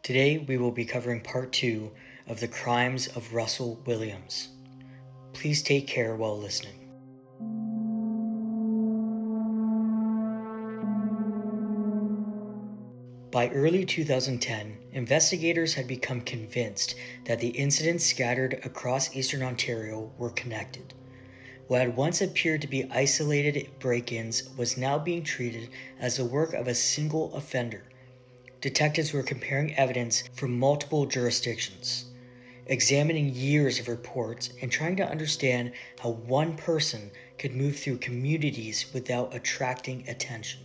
Today we will be covering part 2 of the crimes of Russell Williams. Please take care while listening. By early 2010, investigators had become convinced that the incidents scattered across eastern Ontario were connected. What had once appeared to be isolated break-ins was now being treated as the work of a single offender. Detectives were comparing evidence from multiple jurisdictions, examining years of reports and trying to understand how one person could move through communities without attracting attention.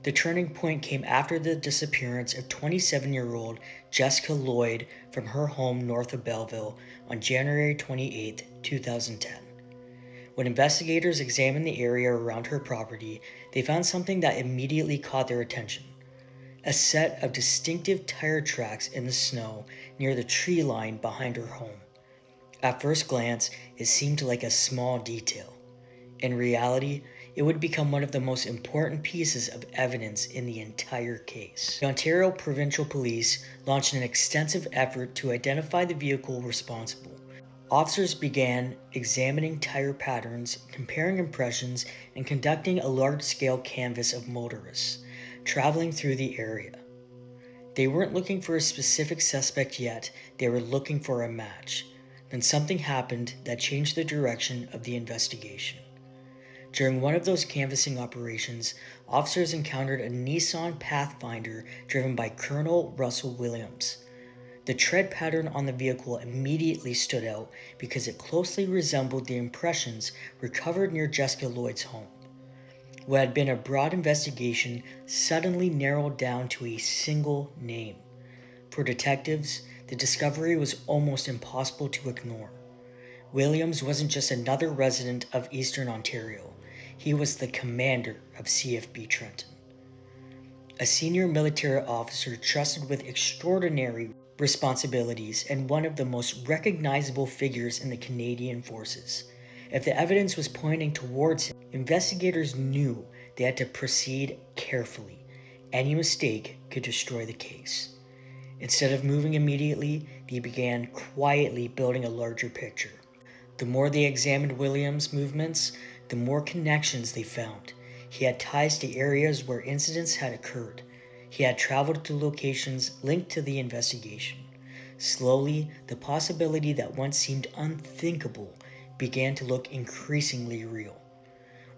The turning point came after the disappearance of 27-year-old Jessica Lloyd from her home north of Belleville on January 28, 2010. When investigators examined the area around her property, they found something that immediately caught their attention. A set of distinctive tire tracks in the snow near the tree line behind her home. At first glance, it seemed like a small detail. In reality, it would become one of the most important pieces of evidence in the entire case. The Ontario Provincial Police launched an extensive effort to identify the vehicle responsible. Officers began examining tire patterns, comparing impressions, and conducting a large-scale canvass of motorists traveling through the area. They weren't looking for a specific suspect yet, they were looking for a match. Then something happened that changed the direction of the investigation. During one of those canvassing operations, officers encountered a Nissan Pathfinder driven by Colonel Russell Williams. The tread pattern on the vehicle immediately stood out because it closely resembled the impressions recovered near Jessica Lloyd's home. What had been a broad investigation suddenly narrowed down to a single name. For detectives, the discovery was almost impossible to ignore. Williams wasn't just another resident of Eastern Ontario, he was the commander of CFB Trenton. A senior military officer trusted with extraordinary responsibilities and one of the most recognizable figures in the Canadian forces. If the evidence was pointing towards him, investigators knew they had to proceed carefully. Any mistake could destroy the case. Instead of moving immediately, they began quietly building a larger picture. The more they examined Williams' movements, the more connections they found. He had ties to areas where incidents had occurred. He had traveled to locations linked to the investigation. Slowly, the possibility that once seemed unthinkable began to look increasingly real.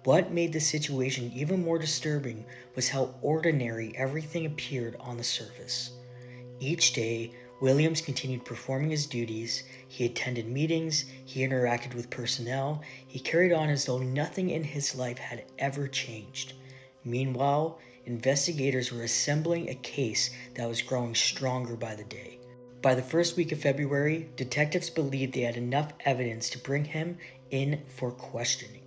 What made the situation even more disturbing was how ordinary everything appeared on the surface. Each day, Williams continued performing his duties. He attended meetings, he interacted with personnel, he carried on as though nothing in his life had ever changed. Meanwhile, investigators were assembling a case that was growing stronger by the day. By the first week of February, detectives believed they had enough evidence to bring him in for questioning.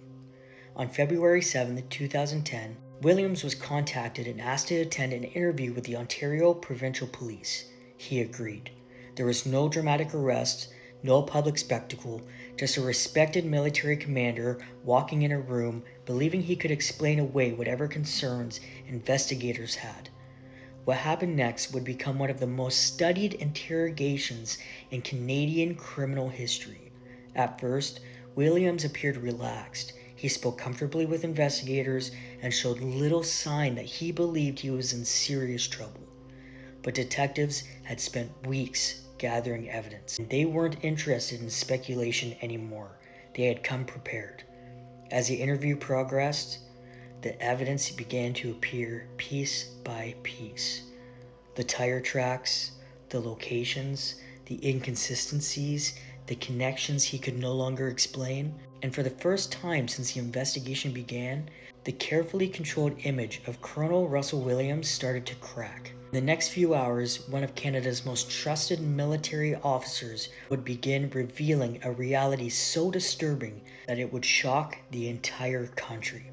On February 7, 2010, Williams was contacted and asked to attend an interview with the Ontario Provincial Police. He agreed. There was no dramatic arrest, no public spectacle, just a respected military commander walking in a room believing he could explain away whatever concerns investigators had. What happened next would become one of the most studied interrogations in Canadian criminal history. At first, Williams appeared relaxed. He spoke comfortably with investigators and showed little sign that he believed he was in serious trouble. But detectives had spent weeks gathering evidence, and they weren't interested in speculation anymore. They had come prepared. As the interview progressed, the evidence began to appear piece by piece. The tire tracks, the locations, the inconsistencies, the connections he could no longer explain. And for the first time since the investigation began, the carefully controlled image of Colonel Russell Williams started to crack. In the next few hours, one of Canada's most trusted military officers would begin revealing a reality so disturbing that it would shock the entire country.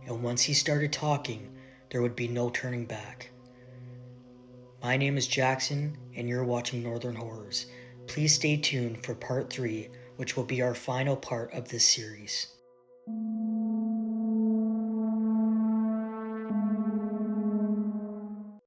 And once he started talking, there would be no turning back. My name is Jackson, and you're watching Northern Horrors. Please stay tuned for part 3, which will be our final part of this series.